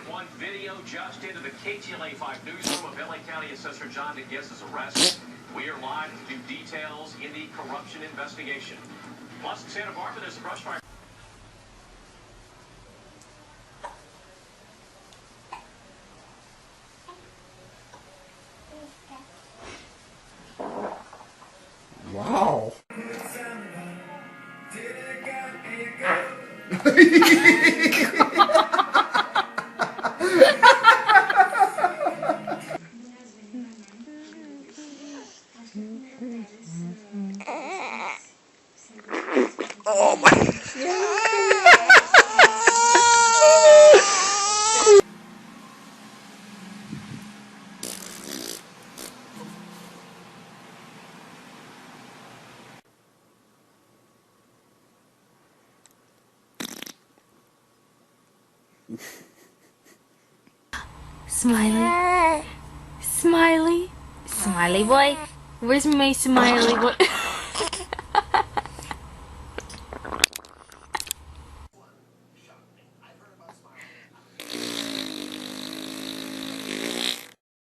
One video just into the KTLA 5 newsroom of LA County Assessor John DeGuiz's arrest. We are live to do details in the corruption investigation. Plus, in Santa Barbara, there's a brush fire. Wow. Oh my. Smiley. Smiley. Smiley boy. Where's my smiley boy?